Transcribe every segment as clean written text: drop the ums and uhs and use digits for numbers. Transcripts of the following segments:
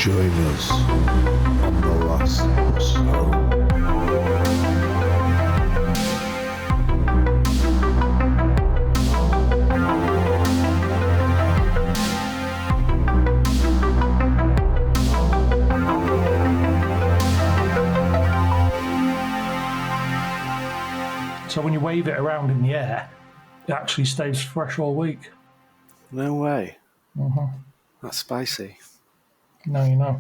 Join us on the last bus home. So when you wave it around in the air, it actually stays fresh all week. No way. Mm-hmm. That's spicy. Now you know.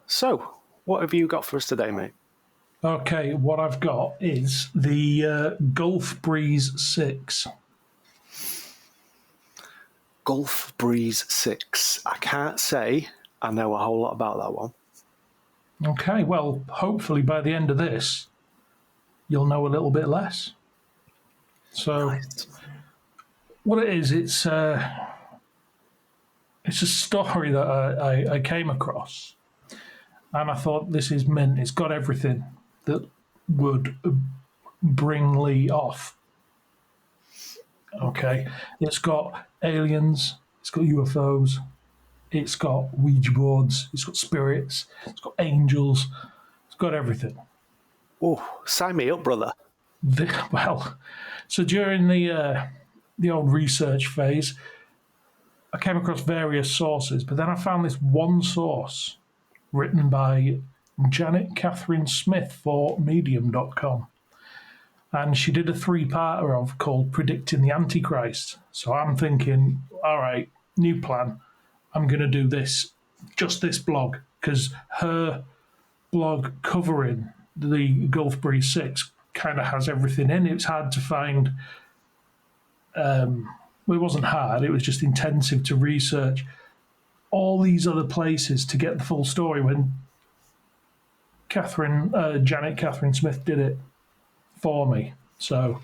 So, what have you got for us today, mate? Okay, what I've got is the Gulf Breeze 6. Gulf Breeze 6. I can't say I know a whole lot about that one. Okay, well, hopefully by the end of this, you'll know a little bit less. So, what it is, it's a story that I came across, and I thought this is mint. It's got everything that would bring Lee off. Okay, it's got aliens, it's got UFOs, it's got Ouija boards, it's got spirits, it's got angels, it's got everything. Oh, sign me up, brother. So during the old research phase, I came across various sources, but then I found this one source written by Janet Catherine Smith for Medium.com. And she did a 3-parter called Predicting the Antichrist. So I'm thinking, all right, new plan. I'm going to do this, just this blog, because her blog covering the Gulf Breeze 6 kind of has everything in. It's hard to find. Well, it wasn't hard. It was just intensive to research all these other places to get the full story when Janet Catherine Smith did it for me. So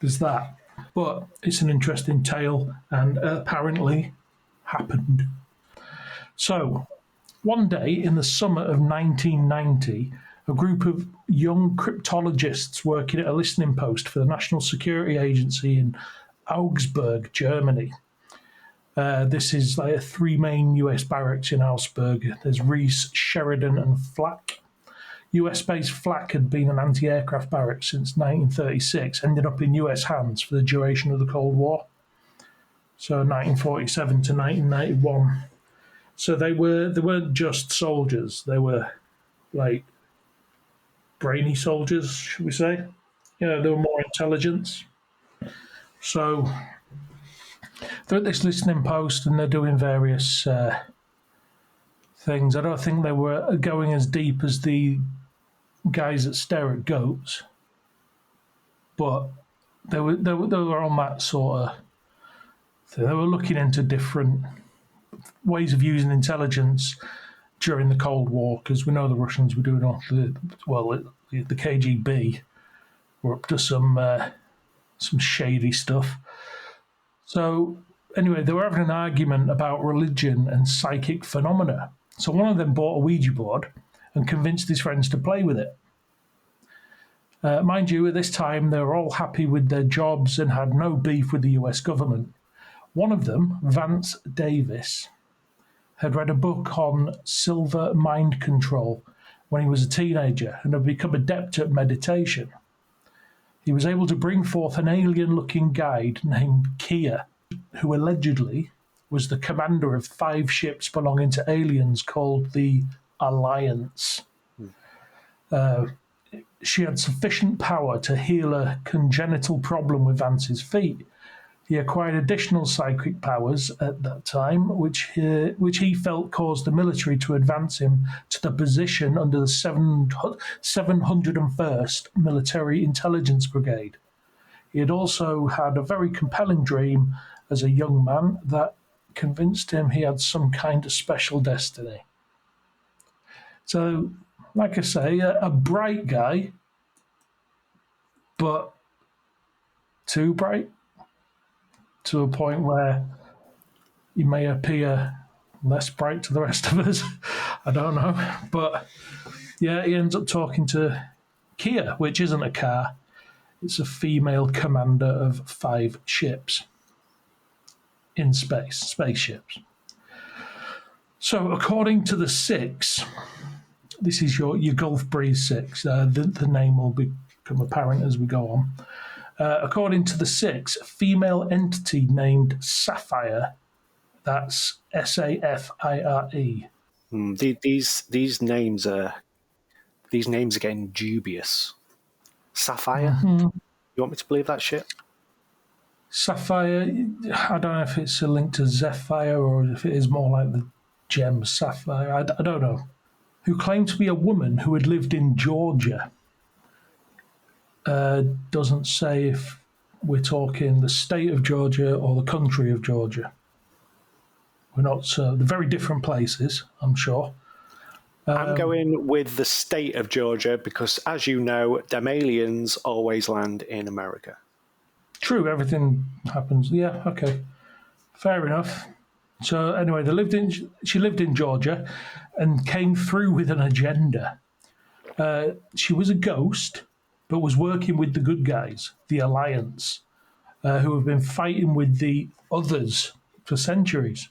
there's that. But it's an interesting tale and apparently happened. So one day in the summer of 1990, a group of young cryptologists working at a listening post for the National Security Agency in Augsburg, Germany. This is like 3 main US barracks in Augsburg. There's Reese, Sheridan, and Flak. US-based Flak had been an anti-aircraft barrack since 1936, ended up in US hands for the duration of the Cold War. So 1947 to 1991. So they weren't just soldiers. They were like brainy soldiers, should we say? Yeah, they were more intelligence. So they're at this listening post and they're doing various things. I don't think they were going as deep as the guys that stare at goats, but they were on that sort of thing. They were looking into different ways of using intelligence during the Cold War, because we know the Russians were doing all the KGB were up to some shady stuff. So anyway, they were having an argument about religion and psychic phenomena. So one of them bought a Ouija board and convinced his friends to play with it. Mind you, at this time, they were all happy with their jobs and had no beef with the US government. One of them, Vance Davis, had read a book on silver mind control when he was a teenager and had become adept at meditation. He was able to bring forth an alien-looking guide named Kia, who allegedly was the commander of 5 ships belonging to aliens called the Alliance. She had sufficient power to heal a congenital problem with Vance's feet. He acquired additional psychic powers at that time, which he felt caused the military to advance him to the position under the 701st Military Intelligence Brigade. He had also had a very compelling dream as a young man that convinced him he had some kind of special destiny. So, like I say, a bright guy, but too bright to a point where he may appear less bright to the rest of us. I don't know. But yeah, he ends up talking to Kia, which isn't a car. It's a female commander of 5 ships in space, spaceships. So, according to the six, this is your Gulf Breeze six. The name will become apparent as we go on. According to the six, a female entity named Sapphire. That's Safire. These names are getting dubious. Sapphire. You want me to believe that shit? Sapphire. I don't know if it's a link to Zephyr or if it is more like the gem Sapphire. I don't know. Who claimed to be a woman who had lived in Georgia. Doesn't say if we're talking the state of Georgia or the country of Georgia. We're not. They're very different places, I'm sure. I'm going with the state of Georgia because, as you know, them aliens always land in America. True, everything happens. Yeah, okay, fair enough. So anyway, she lived in Georgia, and came through with an agenda. She was a ghost, but was working with the good guys, the Alliance, who have been fighting with the others for centuries.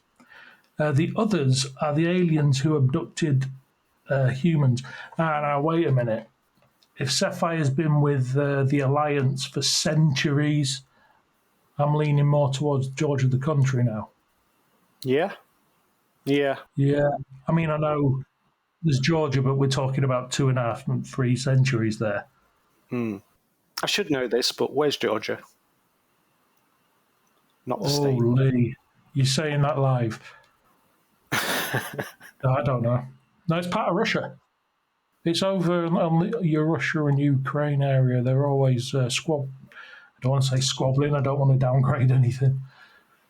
The others are the aliens who abducted humans. Now, wait a minute. If Sapphire's been with the Alliance for centuries, I'm leaning more towards Georgia the country now. Yeah? Yeah. Yeah. I mean, I know there's Georgia, but we're talking about 2.5, 3 centuries there. I should know this, but where's Georgia? Not the state. Holy. You're saying that live? I don't know. No, it's part of Russia. It's over on your Russia and Ukraine area. They're always I don't want to say squabbling. I don't want to downgrade anything.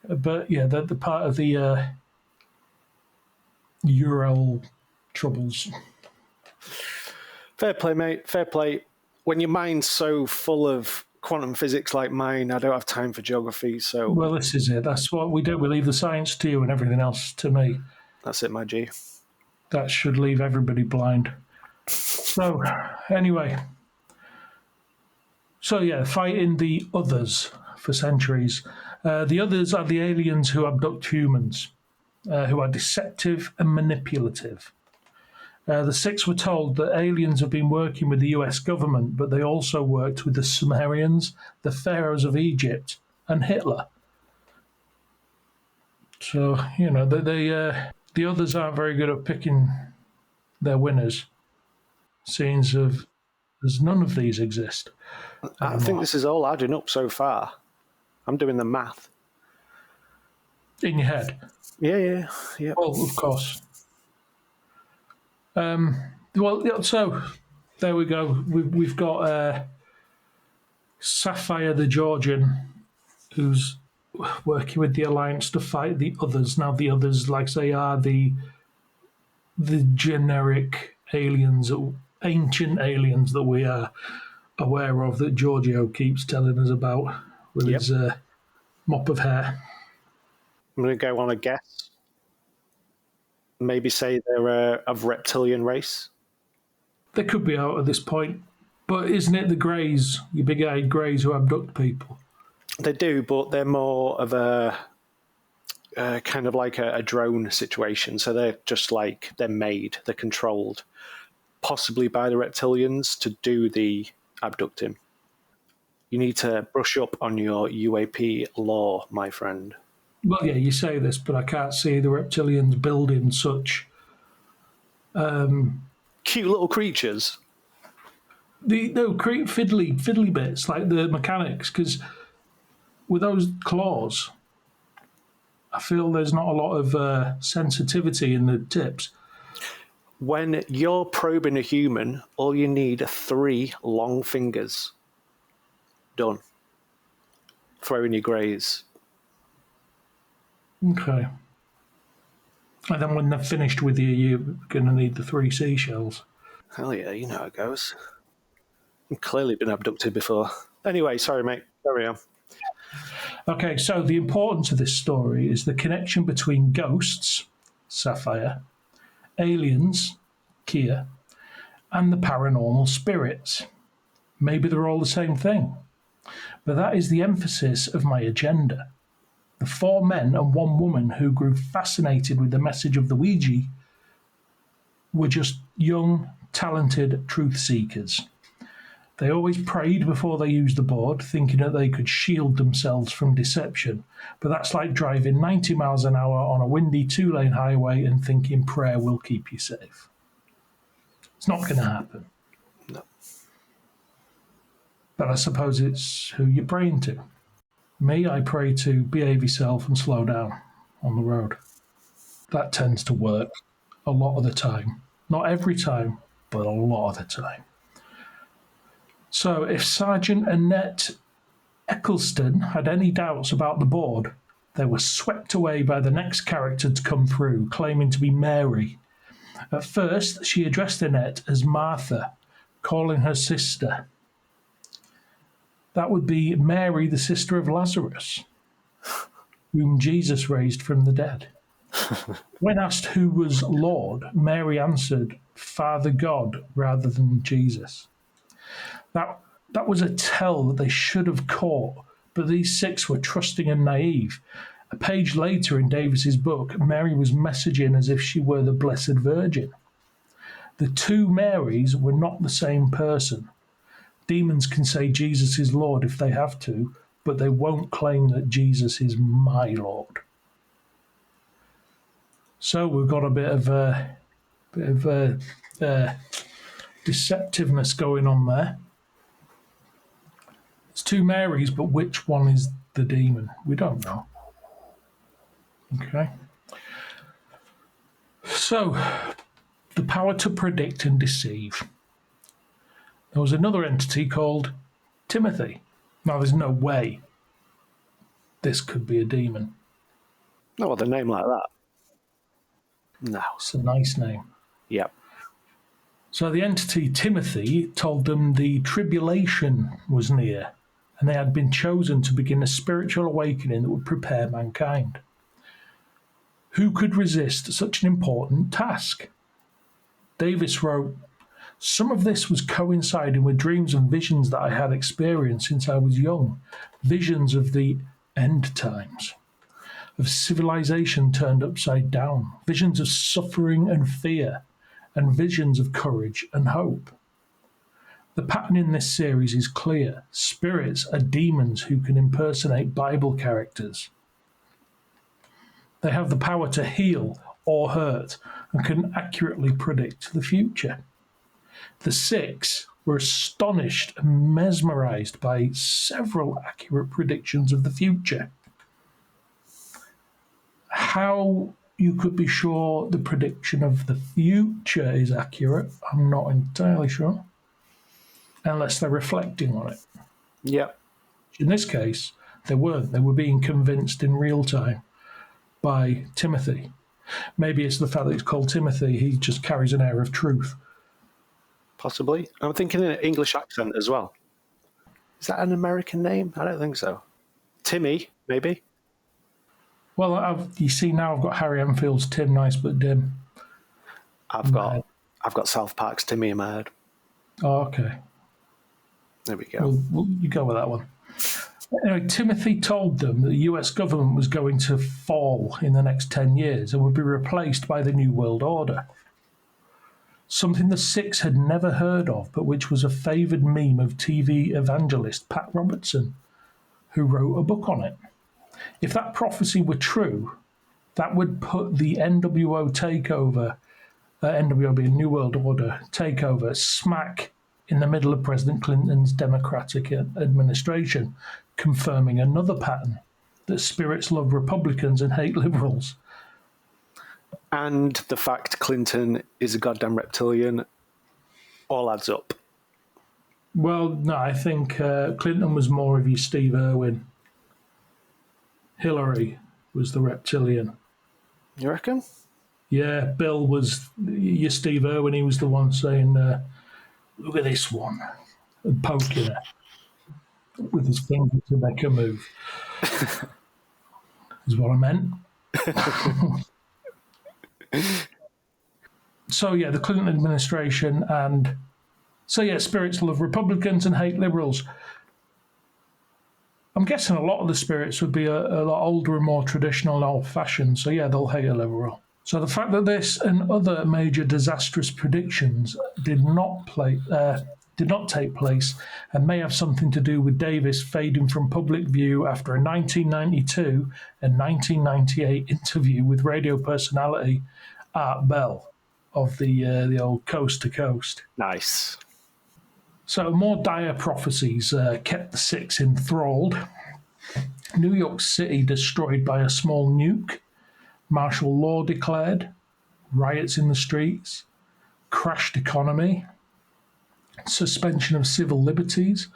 But yeah, they're the part of the Ural troubles. Fair play, mate. Fair play. When your mind's so full of quantum physics like mine, I don't have time for geography, so... Well, this is it. That's what we do. We leave the science to you and everything else to me. That's it, my G. That should leave everybody blind. So, anyway. So, yeah, fighting the others for centuries. The others are the aliens who abduct humans, who are deceptive and manipulative. The six were told that aliens have been working with the US government, but they also worked with the Sumerians, the pharaohs of Egypt, and Hitler. So, you know, the others aren't very good at picking their winners, seeing as none of these exist. I think this is all adding up so far. I'm doing the math. In your head? Yeah. Well, of course. So there we go. We've got Sapphire the Georgian, who's working with the Alliance to fight the others. Now the others, like I say, are the generic aliens, ancient aliens that we are aware of, that Giorgio keeps telling us about with his mop of hair. I'm going to go on a guess. Maybe say they're of reptilian race. They could be out at this point, but isn't it the Greys, your big-eyed Greys, who abduct people? They do, but they're more of a kind of like a drone situation. So they're just like, they're controlled, possibly by the reptilians to do the abducting. You need to brush up on your UAP law, my friend. Well, yeah, you say this, but I can't see the reptilians building such cute little creatures. Fiddly bits like the mechanics, because with those claws, I feel there's not a lot of sensitivity in the tips. When you're probing a human, all you need are 3 long fingers. Done. Throw in your greys. Okay. And then when they're finished with you, you're going to need the 3 seashells. Hell yeah, you know how it goes. I've clearly been abducted before. Anyway, sorry, mate. Carry on. Okay, so the importance of this story is the connection between ghosts, Sapphire, aliens, Kia, and the paranormal spirits. Maybe they're all the same thing. But that is the emphasis of my agenda. The 4 men and 1 woman who grew fascinated with the message of the Ouija were just young, talented truth seekers. They always prayed before they used the board, thinking that they could shield themselves from deception. But that's like driving 90 miles an hour on a windy 2-lane highway and thinking prayer will keep you safe. It's not going to happen. No. But I suppose it's who you're praying to. Me, I pray to behave yourself and slow down on the road. That tends to work a lot of the time. Not every time, but a lot of the time. So if Sergeant Annette Eccleston had any doubts about the board, they were swept away by the next character to come through, claiming to be Mary. At first, she addressed Annette as Martha, calling her sister. That would be Mary, the sister of Lazarus, whom Jesus raised from the dead. When asked who was Lord, Mary answered, Father God, rather than Jesus. That was a tell that they should have caught, but these 6 were trusting and naive. A page later in Davis's book, Mary was messaging as if she were the Blessed Virgin. The 2 Marys were not the same person. Demons can say Jesus is Lord if they have to, but they won't claim that Jesus is my Lord. So we've got a bit of deceptiveness going on there. It's 2 Marys, but which one is the demon? We don't know. Okay. So, the power to predict and deceive. There was another entity called Timothy. Now, there's no way this could be a demon. Not with a name like that. No. It's a nice name. Yep. So the entity Timothy told them the tribulation was near, and they had been chosen to begin a spiritual awakening that would prepare mankind. Who could resist such an important task? Davis wrote, some of this was coinciding with dreams and visions that I had experienced since I was young, visions of the end times, of civilization turned upside down, visions of suffering and fear, and visions of courage and hope. The pattern in this series is clear. Spirits are demons who can impersonate Bible characters. They have the power to heal or hurt and can accurately predict the future. The 6 were astonished and mesmerized by several accurate predictions of the future. How you could be sure the prediction of the future is accurate, I'm not entirely sure, unless they're reflecting on it. Yep. In this case, they weren't. They were being convinced in real time by Timothy. Maybe it's the fact that it's called Timothy, he just carries an air of truth. Possibly. I'm thinking in an English accent as well. Is that an American name? I don't think so. Timmy, maybe? Well, you see now I've got Harry Enfield's Tim Nice but Dim. I've got South Park's Timmy in my head. Oh, okay. There we go. Well, you go with that one. Anyway, Timothy told them that the US government was going to fall in the next 10 years and would be replaced by the New World Order. Something the 6 had never heard of, but which was a favoured meme of TV evangelist Pat Robertson, who wrote a book on it. If that prophecy were true, that would put the NWO takeover, NWO being New World Order takeover, smack in the middle of President Clinton's Democratic administration, confirming another pattern, that spirits love Republicans and hate liberals. And the fact Clinton is a goddamn reptilian all adds up. Well, no, I think Clinton was more of your Steve Irwin. Hillary was the reptilian. You reckon? Yeah, Bill was your Steve Irwin. He was the one saying, look at this one, and poking her with his finger to make her move. Is what I meant. So, yeah, the Clinton administration and... So, yeah, spirits love Republicans and hate liberals. I'm guessing a lot of the spirits would be a lot older and more traditional and old-fashioned. So yeah, they'll hate a liberal. So the fact that this and other major disastrous predictions did not take place and may have something to do with Davis fading from public view after a 1992 and 1998 interview with radio personality Art Bell of the old Coast to Coast. Nice. So more dire prophecies kept the Six enthralled. New York City destroyed by a small nuke, martial law declared, riots in the streets, crashed economy, suspension of civil liberties,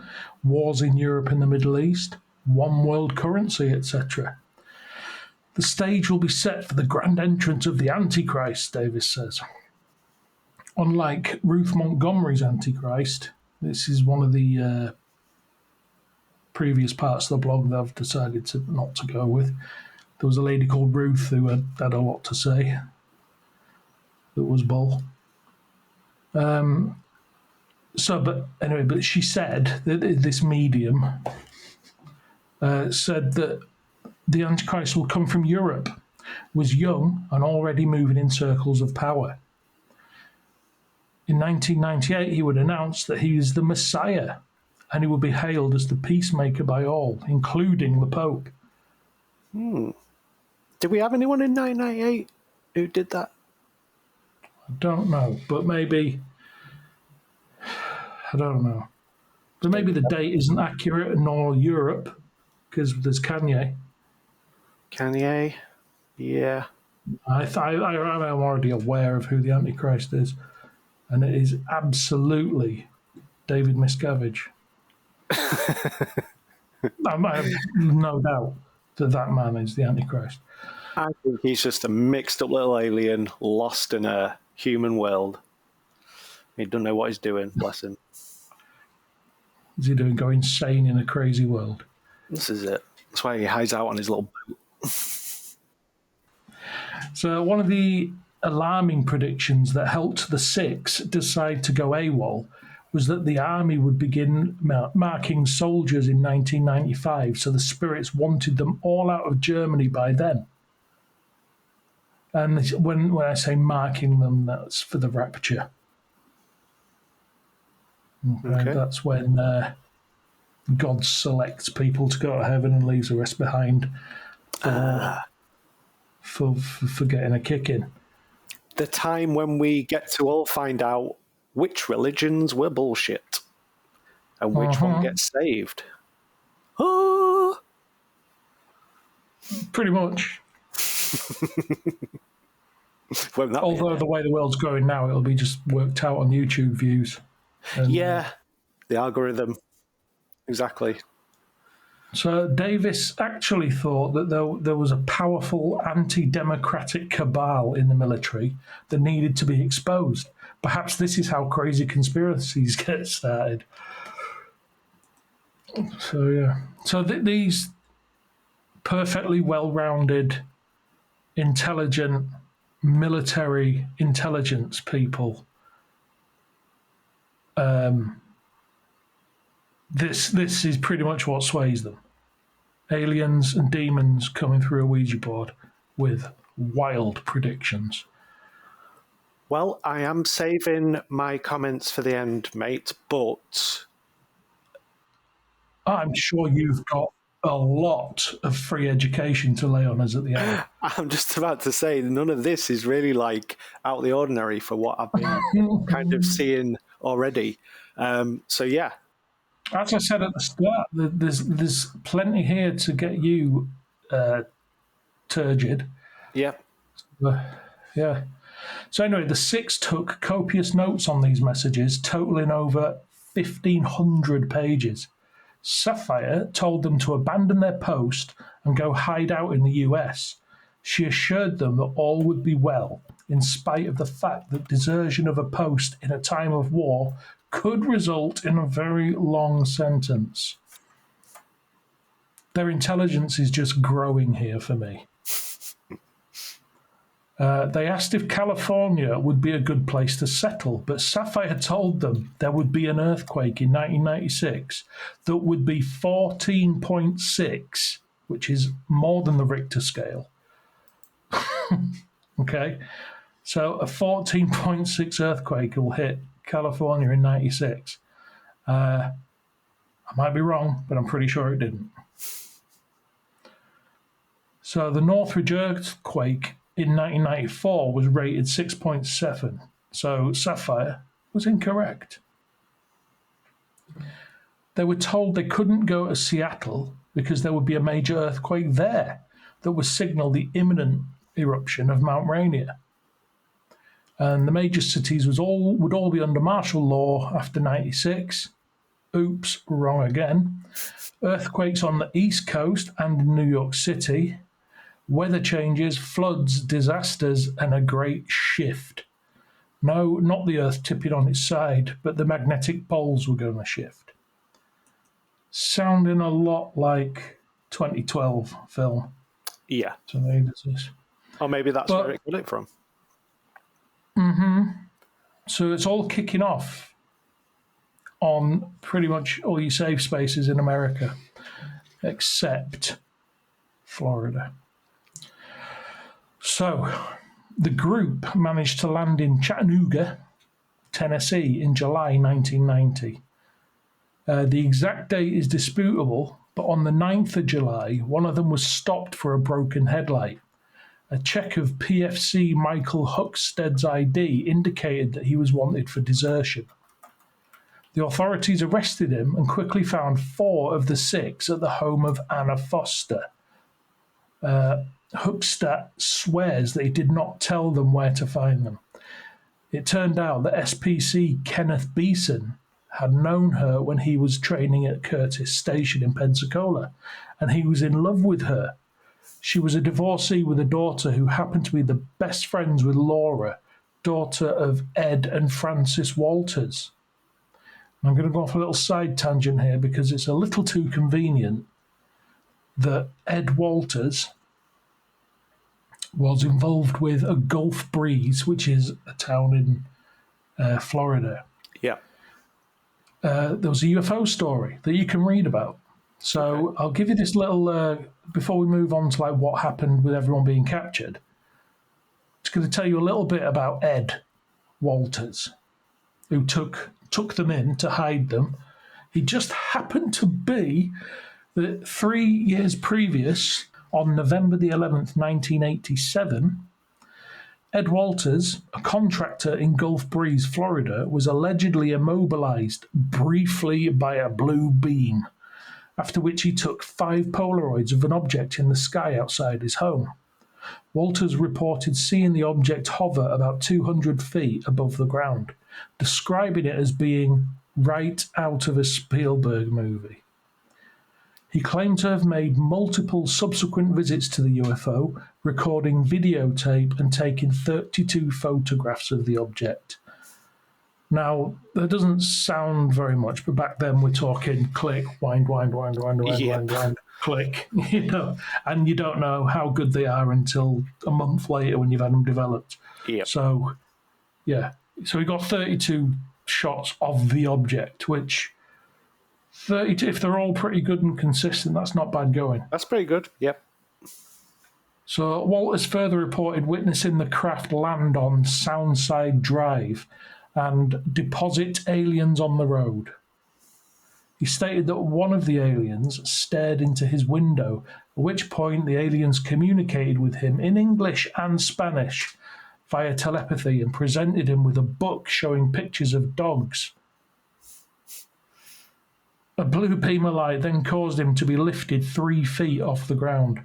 wars in Europe and the Middle East, one world currency, etc. The stage will be set for the grand entrance of the Antichrist, Davis says. Unlike Ruth Montgomery's Antichrist, this is one of the previous parts of the blog that I've decided not to go with. There was a lady called Ruth who had a lot to say. That was bull. But she said that this medium said that the Antichrist will come from Europe, was young and already moving in circles of power. In 1998, he would announce that he is the Messiah and he would be hailed as the peacemaker by all, including the Pope. Did we have anyone in 1998 who did that? I don't know, but maybe... I don't know. But maybe the date isn't accurate, nor Europe, because there's Kanye. Kanye? Yeah. I'm already aware of who the Antichrist is, and it is absolutely David Miscavige. I have no doubt that man is the Antichrist. I think he's just a mixed up little alien lost in a human world. He doesn't know what he's doing, bless him. Is he doing go insane in a crazy world? This is it. That's why he hides out on his little boat. So one of the alarming predictions that helped the Six decide to go AWOL was that the army would begin marking soldiers in 1995, so the spirits wanted them all out of Germany by then. And when I say marking them, that's for the rapture. Okay. That's when God selects people to go to heaven and leaves the rest behind for getting a kick in. The time when we get to all find out which religions were bullshit and which one gets saved. Oh! Pretty much. Although the way the world's going now, it'll be just worked out on YouTube views. And, yeah, the algorithm. Exactly. So Davis actually thought that there was a powerful anti-democratic cabal in the military that needed to be exposed. Perhaps this is how crazy conspiracies get started. So, yeah. So these perfectly well-rounded, intelligent, military intelligence people, this is pretty much what sways them. Aliens and demons coming through a Ouija board with wild predictions. Well, I am saving my comments for the end, mate, but... I'm sure you've got a lot of free education to lay on us at the end. I'm just about to say, none of this is really, out of the ordinary for what I've been kind of seeing already. So, yeah. As I said at the start, there's plenty here to get you turgid. Yeah. Yeah. So anyway, the Six took copious notes on these messages, totaling over 1,500 pages. Sapphire told them to abandon their post and go hide out in the US. She assured them that all would be well, in spite of the fact that desertion of a post in a time of war could result in a very long sentence. Their intelligence is just growing here for me. They asked if California would be a good place to settle, but Sapphire told them there would be an earthquake in 1996 that would be 14.6, which is more than the Richter scale. Okay, so a 14.6 earthquake will hit California in 96. I might be wrong, but I'm pretty sure it didn't. So the Northridge earthquake in 1994 was rated 6.7. So Sapphire was incorrect. They were told they couldn't go to Seattle because there would be a major earthquake there that would signal the imminent eruption of Mount Rainier. And the major cities would all be under martial law after 96. Oops, wrong again. Earthquakes on the East Coast and in New York City. Weather changes, floods, disasters, and a great shift. No, not the Earth tipping on its side, but the magnetic poles were going to shift. Sounding a lot like 2012 film. Yeah. To me, does this. Or maybe that's where it got it from. So it's all kicking off on pretty much all your safe spaces in America, except Florida. So the group managed to land in Chattanooga, Tennessee in July 1990. The exact date is disputable, but on the 9th of July, one of them was stopped for a broken headlight. A check of PFC Michael Huckstead's ID indicated that he was wanted for desertion. The authorities arrested him and quickly found 4 of the 6 at the home of Anna Foster. Huckstead swears that he did not tell them where to find them. It turned out that SPC Kenneth Beeson had known her when he was training at Curtis Station in Pensacola, and he was in love with her. She was a divorcee with a daughter who happened to be the best friends with Laura, daughter of Ed and Frances Walters. I'm going to go off a little side tangent here because it's a little too convenient that Ed Walters was involved with a Gulf Breeze, which is a town in Florida. Yeah. There was a UFO story that you can read about. So I'll give you this little, before we move on to like what happened with everyone being captured. It's going to tell you a little bit about Ed Walters, who took them in to hide them. He just happened to be that 3 years previous, on November the 11th, 1987, Ed Walters, a contractor in Gulf Breeze, Florida, was allegedly immobilized briefly by a blue beam, after which he took 5 Polaroids of an object in the sky outside his home. Walters reported seeing the object hover about 200 feet above the ground, describing it as being right out of a Spielberg movie. He claimed to have made multiple subsequent visits to the UFO, recording videotape and taking 32 photographs of the object. Now, that doesn't sound very much, but back then we're talking click, wind, click, and you don't know how good they are until a month later when you've had them developed. Yep. So, yeah. So we got 32 shots of the object, which 32, if they're all pretty good and consistent, that's not bad going. That's pretty good, yep. So Walters further reported witnessing the craft land on Soundside Drive and deposit aliens on the road. He stated that one of the aliens stared into his window, at which point the aliens communicated with him in English and Spanish via telepathy and presented him with a book showing pictures of dogs. A blue beam of light then caused him to be lifted 3 feet off the ground.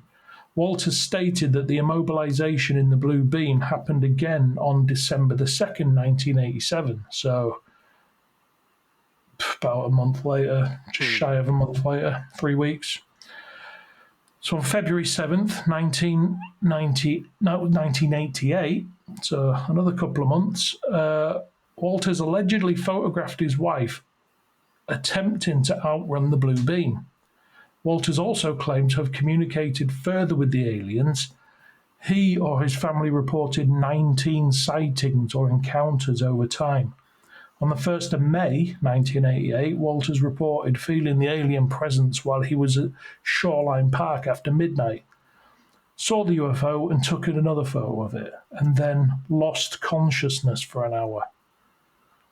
Walters stated that the immobilization in the blue beam happened again on December the 2nd, 1987. So about a month later, just shy of a month later, 3 weeks. So on February 7th, 1988, so another couple of months, Walters allegedly photographed his wife attempting to outrun the blue beam. Walters also claimed to have communicated further with the aliens. He or his family reported 19 sightings or encounters over time. On the 1st of May 1988, Walters reported feeling the alien presence while he was at Shoreline Park after midnight, saw the UFO and took another photo of it, and then lost consciousness for an hour.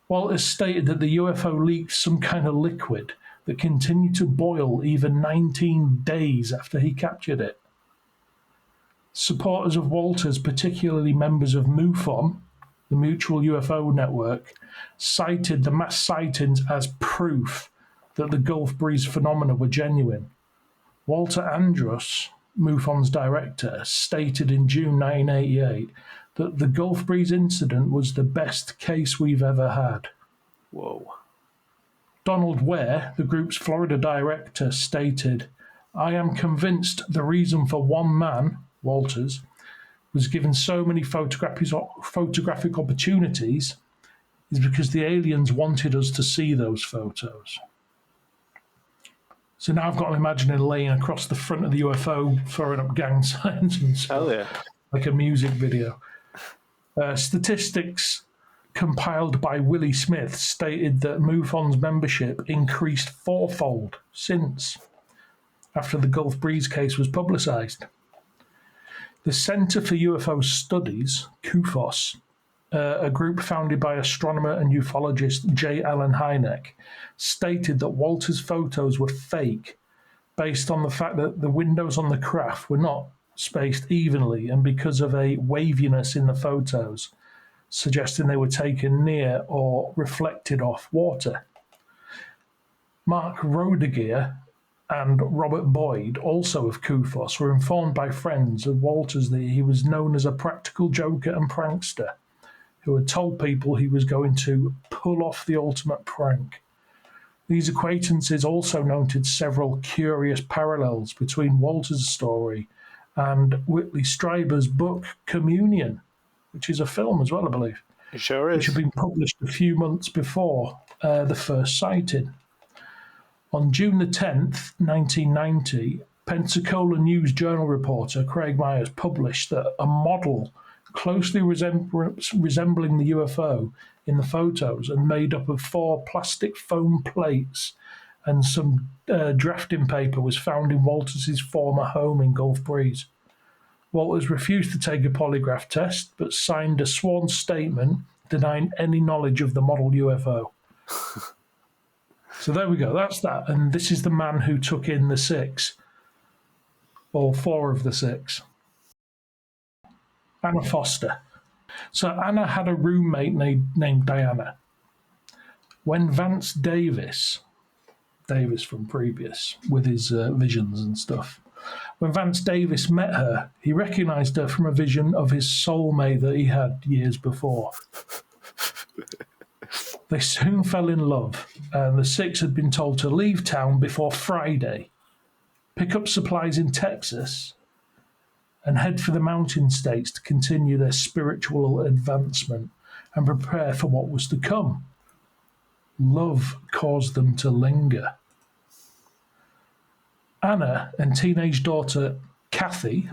Walters stated that the UFO leaked some kind of liquid that continued to boil even 19 days after he captured it. Supporters of Walters, particularly members of MUFON, the Mutual UFO Network, cited the mass sightings as proof that the Gulf Breeze phenomena were genuine. Walter Andrus, MUFON's director, stated in June 1988 that the Gulf Breeze incident was the best case we've ever had. Whoa. Donald Ware, the group's Florida director, stated, I am convinced the reason for one man, Walters, was given so many photographic opportunities is because the aliens wanted us to see those photos. So now I've got to imagine him laying across the front of the UFO, throwing up gang signs and stuff, Hell yeah. like a music video. Statistics compiled by Willie Smith stated that MUFON's membership increased fourfold since after the Gulf Breeze case was publicised. The Centre for UFO Studies, CUFOS, a group founded by astronomer and ufologist J. Allen Hynek, stated that Walter's photos were fake based on the fact that the windows on the craft were not spaced evenly and because of a waviness in the photos, suggesting they were taken near or reflected off water. Mark Rodegear and Robert Boyd, also of CUFOS, were informed by friends of Walters that he was known as a practical joker and prankster who had told people he was going to pull off the ultimate prank. These acquaintances also noted several curious parallels between Walters' story and Whitley Strieber's book Communion, which is a film as well, I believe. It sure is. Which had been published a few months before the first sighting. On June the 10th, 1990, Pensacola News Journal reporter Craig Myers published that a model closely resembling the UFO in the photos and made up of 4 plastic foam plates and some drafting paper was found in Walters' former home in Gulf Breeze. Walters refused to take a polygraph test, but signed a sworn statement denying any knowledge of the model UFO. So there we go, that's that. And this is the man who took in the 6, or 4 of the 6. Anna Foster. So Anna had a roommate named Diana. When Vance Davis from previous, with his visions and stuff, when Vance Davis met her, he recognised her from a vision of his soulmate that he had years before. They soon fell in love, and the 6 had been told to leave town before Friday, pick up supplies in Texas, and head for the mountain states to continue their spiritual advancement and prepare for what was to come. Love caused them to linger. Anna and teenage daughter Kathy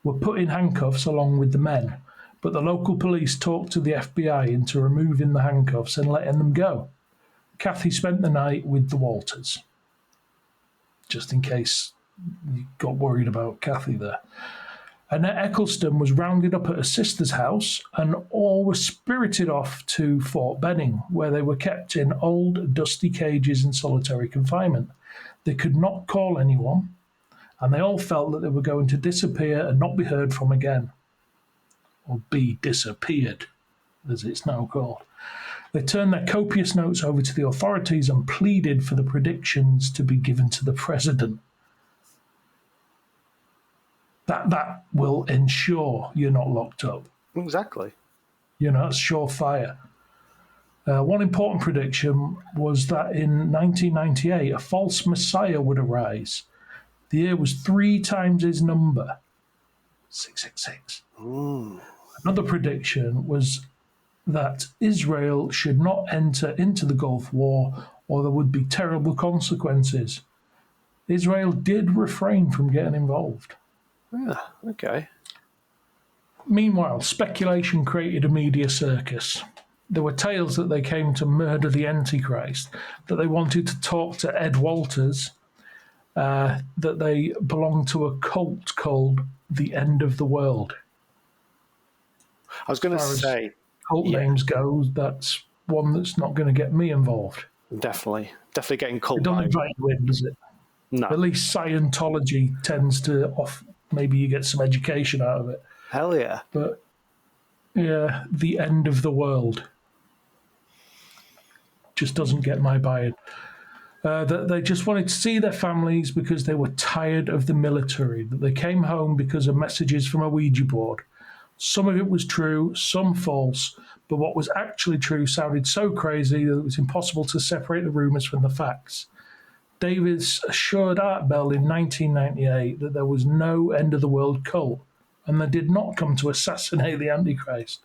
were put in handcuffs along with the men, but the local police talked to the FBI into removing the handcuffs and letting them go. Kathy spent the night with the Walters, just in case you got worried about Kathy there. Annette Eccleston was rounded up at her sister's house, and all were spirited off to Fort Benning, where they were kept in old, dusty cages in solitary confinement. They could not call anyone, and they all felt that they were going to disappear and not be heard from again. Or be disappeared, as it's now called. They turned their copious notes over to the authorities and pleaded for the predictions to be given to the president. That will ensure you're not locked up. Exactly. You know, it's surefire. One important prediction was that in 1998, a false messiah would arise. The year was 3 times his number, 666. Ooh. Another prediction was that Israel should not enter into the Gulf War or there would be terrible consequences. Israel did refrain from getting involved. Yeah, okay. Meanwhile, speculation created a media circus. There were tales that they came to murder the Antichrist, that they wanted to talk to Ed Walters, that they belonged to a cult called the End of the World. I was going to say, cult names go, that's one that's not going to get me involved. definitely getting cult. It doesn't invite you in, does it? No. At least Scientology tends to maybe you get some education out of it. Hell yeah. But yeah, the End of the World just doesn't get my buy-in. That they just wanted to see their families because they were tired of the military, that they came home because of messages from a Ouija board. Some of it was true, some false, but what was actually true sounded so crazy that it was impossible to separate the rumours from the facts. Davis assured Art Bell in 1998 that there was no end-of-the-world cult, and they did not come to assassinate the Antichrist.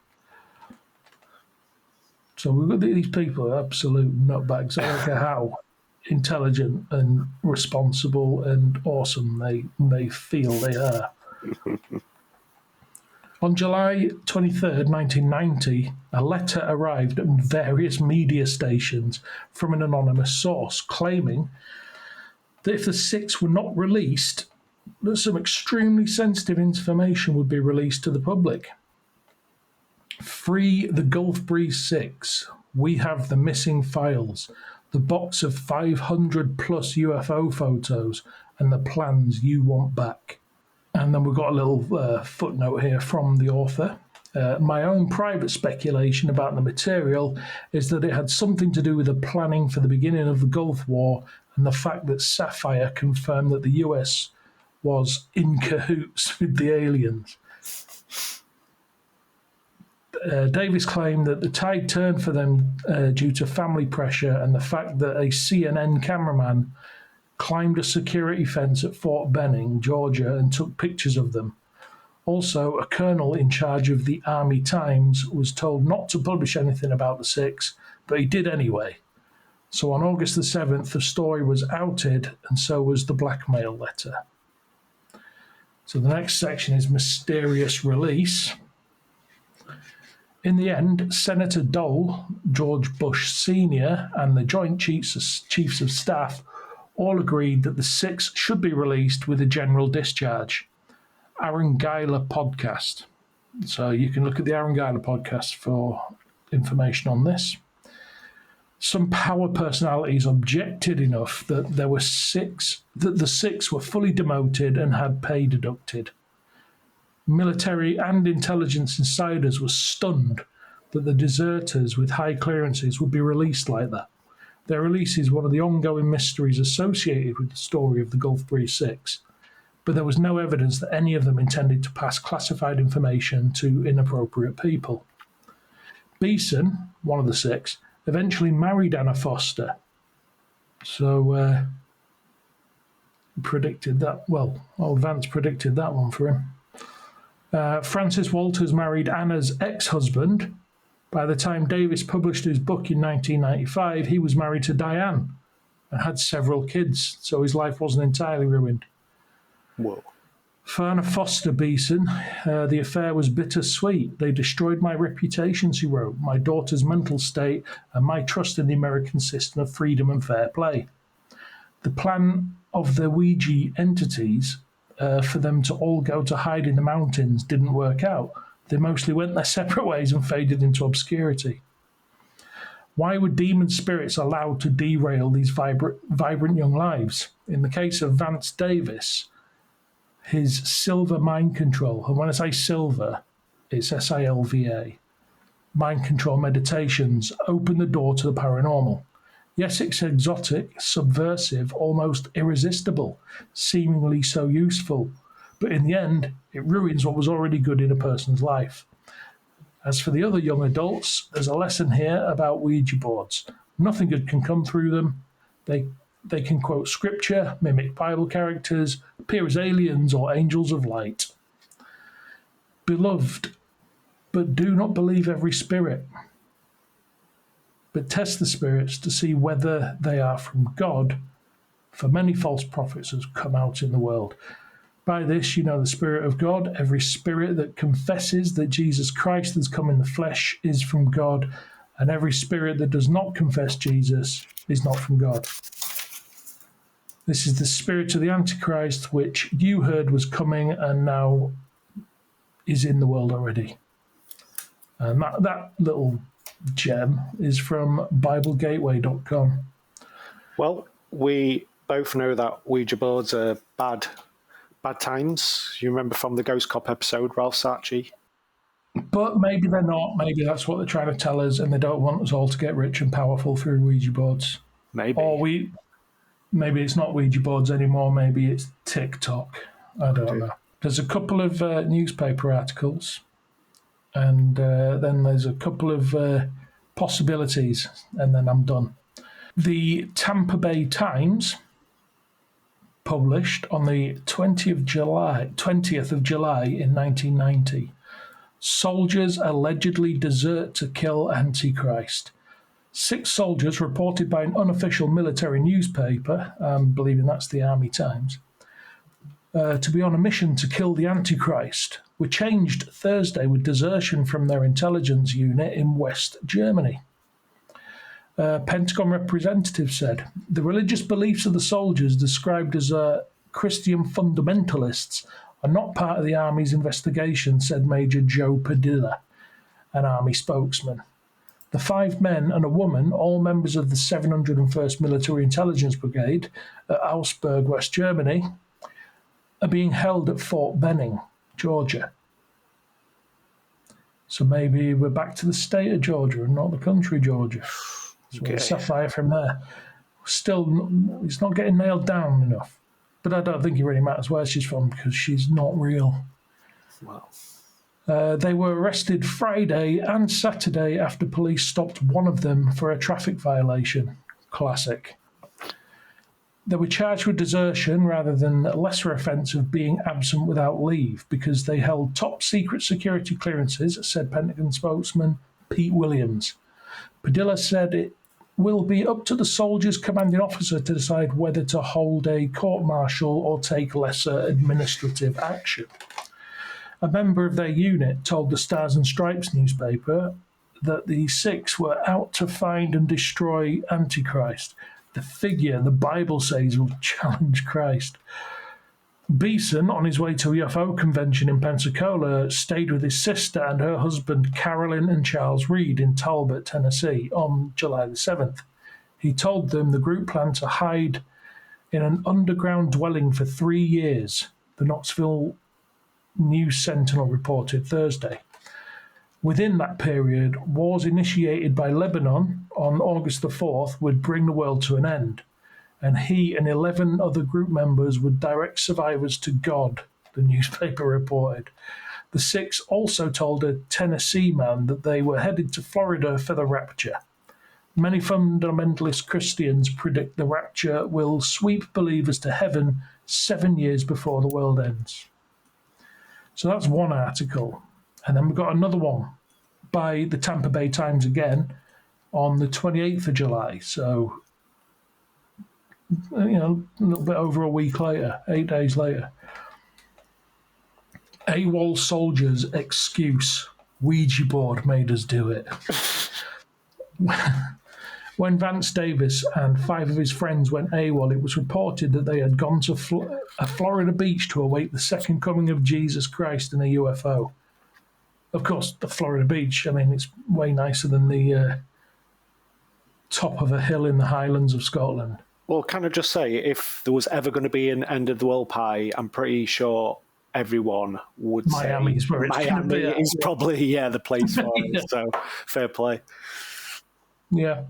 So we've got these people are absolute nutbags. I don't care how intelligent and responsible and awesome they feel they are. On July 23rd, 1990, a letter arrived at various media stations from an anonymous source claiming that if the six were not released, that some extremely sensitive information would be released to the public. Free the Gulf Breeze 6. We have the missing files, the box of 500 plus UFO photos, and the plans you want back. And then we've got a little footnote here from the author. My own private speculation about the material is that it had something to do with the planning for the beginning of the Gulf War and the fact that Sapphire confirmed that the US was in cahoots with the aliens. Davis claimed that the tide turned for them due to family pressure and the fact that a CNN cameraman climbed a security fence at Fort Benning, Georgia, and took pictures of them. Also, a colonel in charge of the Army Times was told not to publish anything about the six, but he did anyway. So on August the 7th, the story was outed, and so was the blackmail letter. So the next section is mysterious release. In the end, Senator Dole, George Bush Sr., and the Joint Chiefs of Staff all agreed that the six should be released with a general discharge. Aaron Geiler podcast. So you can look at the Aaron Geiler podcast for information on this. Some power personalities objected enough that the six were fully demoted and had pay deducted. Military and intelligence insiders were stunned that the deserters with high clearances would be released like that. Their release is one of the ongoing mysteries associated with the story of the Gulf Breeze 6, but there was no evidence that any of them intended to pass classified information to inappropriate people. Beeson, one of the six, eventually married Anna Foster. So, predicted that. Well, old Vance predicted that one for him. Francis Walters married Anna's ex-husband. By the time Davis published his book in 1995, he was married to Diane and had several kids, so his life wasn't entirely ruined. Whoa. For Anna Foster Beeson, the affair was bittersweet. They destroyed my reputation, she wrote, my daughter's mental state, and my trust in the American system of freedom and fair play. The plan of the Ouija entities for them to all go to hide in the mountains didn't work out. They mostly went their separate ways and faded into obscurity. Why were demon spirits allowed to derail these vibrant young lives? In the case of Vance Davis, his silver mind control, and when I say silver, it's SILVA, mind control meditations open the door to the paranormal. Yes, it's exotic, subversive, almost irresistible, seemingly so useful, but in the end, it ruins what was already good in a person's life. As for the other young adults, there's a lesson here about Ouija boards. Nothing good can come through them. They can quote scripture, mimic Bible characters, appear as aliens or angels of light. Beloved, but do not believe every spirit, but test the spirits to see whether they are from God, for many false prophets have come out in the world. By this you know the Spirit of God. Every spirit that confesses that Jesus Christ has come in the flesh is from God, and every spirit that does not confess Jesus is not from God. This is the spirit of the Antichrist, which you heard was coming and now is in the world already. And that little gem is from BibleGateway.com. Well, we both know that Ouija boards are bad times. You remember from the Ghost Cop episode, Ralph Sarchi? But maybe they're not. Maybe that's what they're trying to tell us, and they don't want us all to get rich and powerful through Ouija boards. Maybe. Or maybe it's not Ouija boards anymore. Maybe it's TikTok. I don't know. There's a couple of newspaper articles, and then there's a couple of possibilities, and then I'm done. The Tampa Bay Times published on the 20th of July in 1990. Soldiers allegedly desert to kill Antichrist. 6 soldiers reported by an unofficial military newspaper, believing that's the Army Times, to be on a mission to kill the Antichrist, were changed Thursday with desertion from their intelligence unit in West Germany. Pentagon representative said the religious beliefs of the soldiers, described as Christian fundamentalists, are not part of the Army's investigation, said Major Joe Padilla, an Army spokesman. The 5 men and a woman, all members of the 701st Military Intelligence Brigade at Augsburg, West Germany, are being held at Fort Benning, Georgia. So maybe we're back to the state of Georgia and not the country Georgia. So Sapphire from there. Still, it's not getting nailed down enough. But I don't think it really matters where she's from because she's not real. Wow. They were arrested Friday and Saturday after police stopped one of them for a traffic violation. Classic. They were charged with desertion rather than a lesser offence of being absent without leave because they held top secret security clearances, said Pentagon spokesman Pete Williams. Padilla said it will be up to the soldier's commanding officer to decide whether to hold a court-martial or take lesser administrative action. A member of their unit told the Stars and Stripes newspaper that the 6 were out to find and destroy Antichrist, the figure the Bible says will challenge Christ. Beeson, on his way to a UFO convention in Pensacola, stayed with his sister and her husband Carolyn and Charles Reed in Talbot, Tennessee, on July the 7th. He told them the group planned to hide in an underground dwelling for 3 years, the Knoxville News Sentinel reported Thursday. Within that period, wars initiated by Lebanon on August the 4th would bring the world to an end, and he and 11 other group members would direct survivors to God, the newspaper reported. The 6 also told a Tennessee man that they were headed to Florida for the rapture. Many fundamentalist Christians predict the rapture will sweep believers to heaven 7 years before the world ends. So that's one article. And then we've got another one by the Tampa Bay Times again on the 28th of July. So, a little bit over a week later, 8 days later. AWOL soldiers' excuse, Ouija board made us do it. When Vance Davis and 5 of his friends went AWOL, it was reported that they had gone to a Florida beach to await the second coming of Jesus Christ in a UFO. Of course, the Florida beach, it's way nicer than the top of a hill in the Highlands of Scotland. Well, can I just say, if there was ever going to be an end of the world pie, I'm pretty sure everyone would Miami is where it's going to be. Miami is probably, the place for it. So, fair play. Yeah.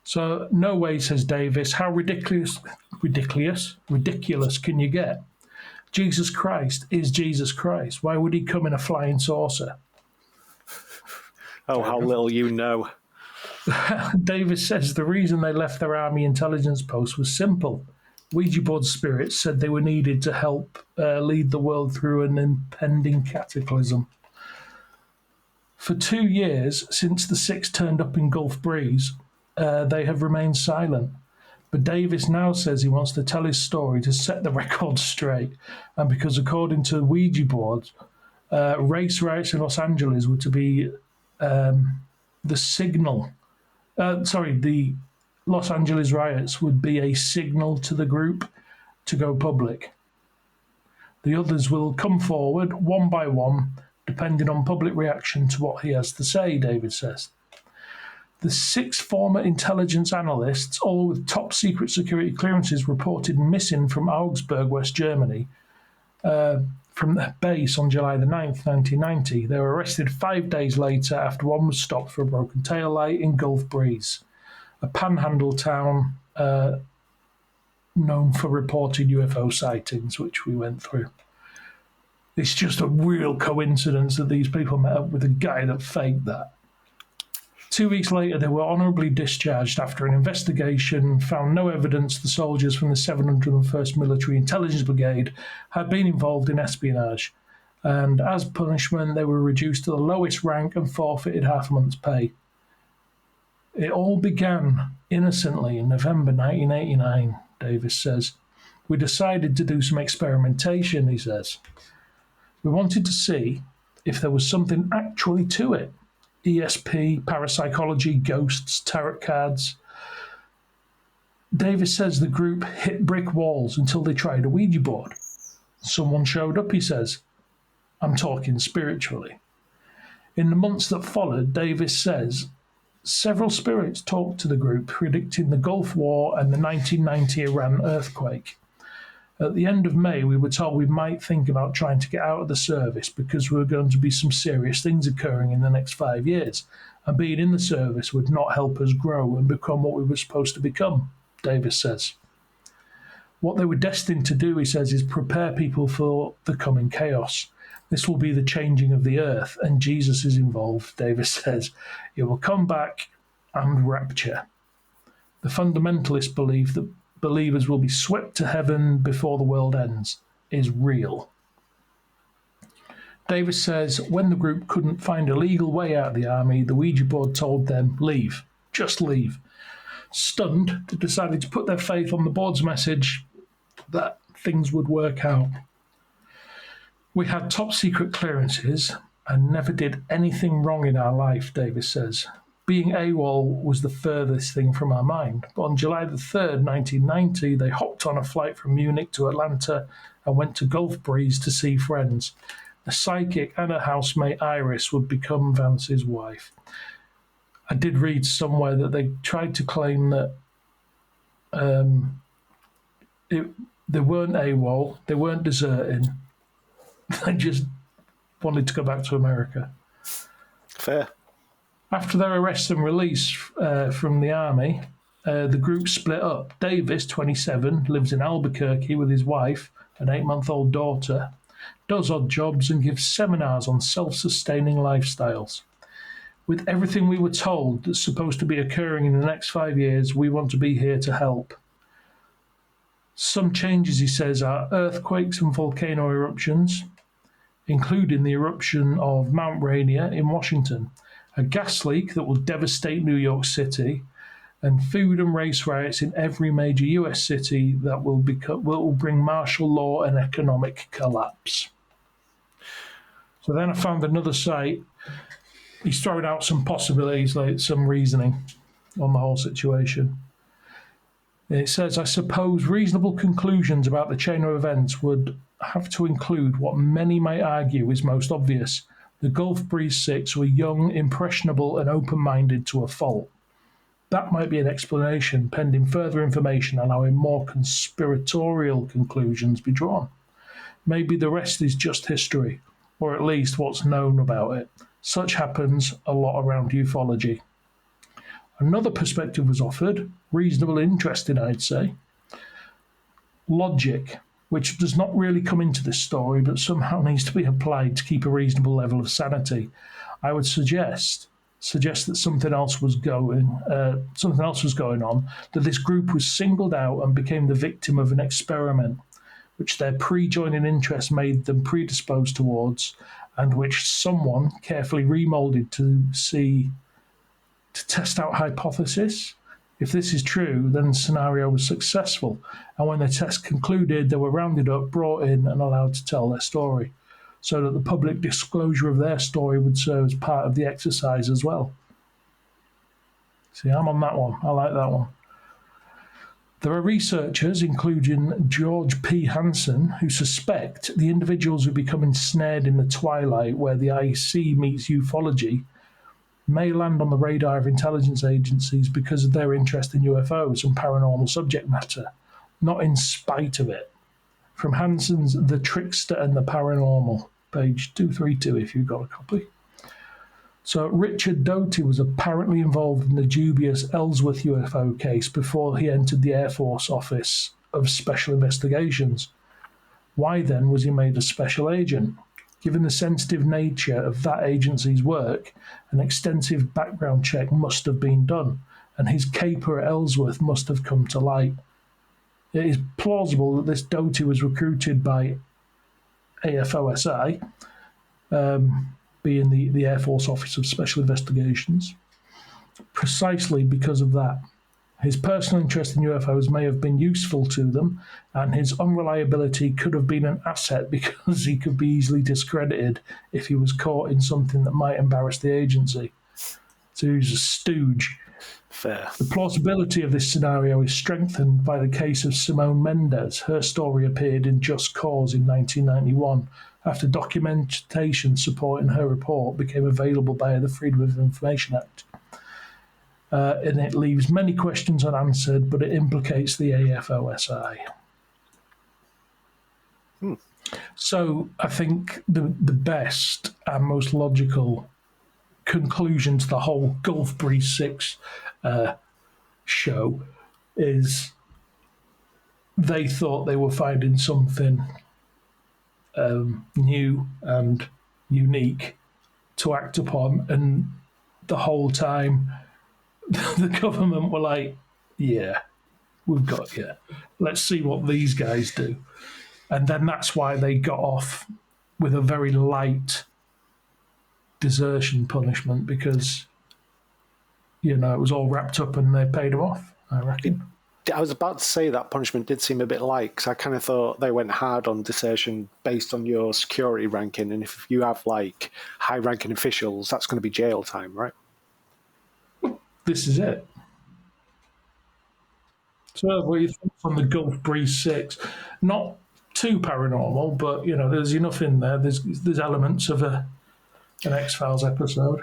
So, no way, says Davis. How ridiculous can you get? Jesus Christ is Jesus Christ. Why would he come in a flying saucer? Oh, how little you know. Davis says the reason they left their Army intelligence post was simple. Ouija board spirits said they were needed to help lead the world through an impending cataclysm. For 2 years, since the 6 turned up in Gulf Breeze, they have remained silent. But Davis now says he wants to tell his story to set the record straight, and because according to Ouija boards, race riots in Los Angeles were to be the signal. The Los Angeles riots would be a signal to the group to go public. The others will come forward one by one, depending on public reaction to what he has to say, David says. The 6 former intelligence analysts, all with top secret security clearances, reported missing from Augsburg, West Germany, from their base on July the 9th, 1990. They were arrested 5 days later after one was stopped for a broken taillight in Gulf Breeze, a panhandle town known for reported UFO sightings, which we went through. It's just a real coincidence that these people met up with a guy that faked that. 2 weeks later, they were honourably discharged after an investigation found no evidence the soldiers from the 701st Military Intelligence Brigade had been involved in espionage, and as punishment, they were reduced to the lowest rank and forfeited half a month's pay. It all began innocently in November 1989, Davis says. We decided to do some experimentation, he says. We wanted to see if there was something actually to it. ESP, parapsychology, ghosts, tarot cards. Davis says the group hit brick walls until they tried a Ouija board. Someone showed up, he says. I'm talking spiritually. In the months that followed, Davis says, several spirits talked to the group, predicting the Gulf War and the 1990 Iran earthquake. At the end of May, we were told we might think about trying to get out of the service because there were going to be some serious things occurring in the next 5 years, and being in the service would not help us grow and become what we were supposed to become, Davis says. What they were destined to do, he says, is prepare people for the coming chaos. This will be the changing of the earth, and Jesus is involved, Davis says. It will come back and rapture. The fundamentalist belief that believers will be swept to heaven before the world ends is real. Davis says when the group couldn't find a legal way out of the army, the Ouija board told them, leave, just leave. Stunned, they decided to put their faith on the board's message that things would work out. We had top secret clearances and never did anything wrong in our life, Davis says. Being AWOL was the furthest thing from our mind. But on July the 3rd, 1990, they hopped on a flight from Munich to Atlanta and went to Gulf Breeze to see friends. A psychic and a housemate, Iris, would become Vance's wife. I did read somewhere that they tried to claim that they weren't AWOL, they weren't deserting. They just wanted to go back to America. Fair. After their arrest and release from the army, the group split up. Davis, 27, lives in Albuquerque with his wife, an 8-month-old daughter, does odd jobs and gives seminars on self-sustaining lifestyles. With everything we were told that's supposed to be occurring in the next 5 years, we want to be here to help. Some changes, he says, are earthquakes and volcano eruptions, including the eruption of Mount Rainier in Washington, a gas leak that will devastate New York City, and food and race riots in every major US city that will bring martial law and economic collapse. So then I found another site. He's throwing out some possibilities, like some reasoning on the whole situation. It says, I suppose reasonable conclusions about the chain of events would have to include what many might argue is most obvious. The Gulf Breeze 6 were young, impressionable, and open-minded to a fault. That might be an explanation, pending further information, allowing more conspiratorial conclusions be drawn. Maybe the rest is just history, or at least what's known about it. Such happens a lot around ufology. Another perspective was offered, reasonable, interesting, I'd say. Logic, which does not really come into this story, but somehow needs to be applied to keep a reasonable level of sanity. I would suggest that something else was going on, that this group was singled out and became the victim of an experiment, which their pre-joining interest made them predisposed towards, and which someone carefully remolded to test out hypothesis If this is true, then the scenario was successful, and when the test concluded, they were rounded up, brought in, and allowed to tell their story, so that the public disclosure of their story would serve as part of the exercise as well. See, I'm on that one. I like that one. There are researchers, including George P. Hansen, who suspect the individuals who become ensnared in the twilight where the IC meets ufology may land on the radar of intelligence agencies because of their interest in UFOs and paranormal subject matter, not in spite of it. From Hansen's The Trickster and the Paranormal, page 232, if you've got a copy. So Richard Doty was apparently involved in the dubious Ellsworth UFO case before he entered the Air Force Office of Special Investigations. Why then was he made a special agent? Given the sensitive nature of that agency's work, an extensive background check must have been done, and his caper at Ellsworth must have come to light. It is plausible that this Doty was recruited by AFOSI, being the Air Force Office of Special Investigations, precisely because of that. His personal interest in UFOs may have been useful to them, and his unreliability could have been an asset because he could be easily discredited if he was caught in something that might embarrass the agency. So he's a stooge. Fair. The plausibility of this scenario is strengthened by the case of Simone Mendez. Her story appeared in Just Cause in 1991 after documentation supporting her report became available via the Freedom of Information Act. And it leaves many questions unanswered, but it implicates the AFOSI. So I think the best and most logical conclusion to the whole Gulf Breeze 6 show is they thought they were finding something new and unique to act upon, and the whole time the government were like, yeah, we've got you. Let's see what these guys do. And then that's why they got off with a very light desertion punishment because, it was all wrapped up and they paid them off, I reckon. I was about to say that punishment did seem a bit light because I kind of thought they went hard on desertion based on your security ranking. And if you have high-ranking officials, that's going to be jail time, right? This is it. So what are your thoughts on the Gulf Breeze 6? Not too paranormal, but, there's enough in there. There's elements of an X-Files episode.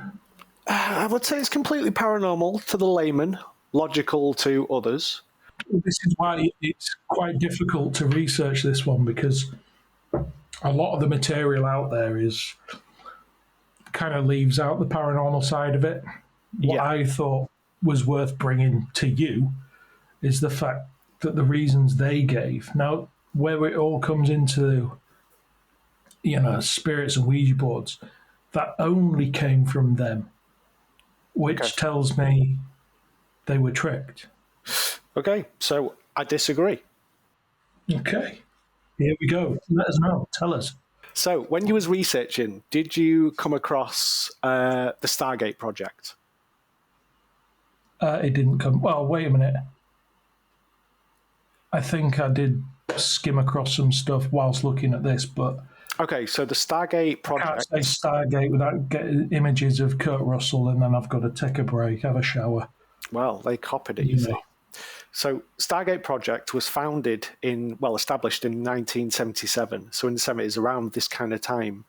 I would say it's completely paranormal to the layman, logical to others. This is why it's quite difficult to research this one because a lot of the material out there is kind of leaves out the paranormal side of it. What I thought was worth bringing to you is the fact that the reasons they gave. Now, where it all comes into, spirits and Ouija boards, that only came from them, which tells me they were tricked. Okay, so I disagree. Okay, here we go. Let us know. Tell us. So, when you was researching, did you come across the Stargate project? It didn't come. Well, wait a minute. I think I did skim across some stuff whilst looking at this, but okay. So the Stargate project. I can't say Stargate without getting images of Kurt Russell, and then I've got to take a break, have a shower. Well, they copied it, you see. So Stargate project was established in 1977. So in the 70s, around this kind of time.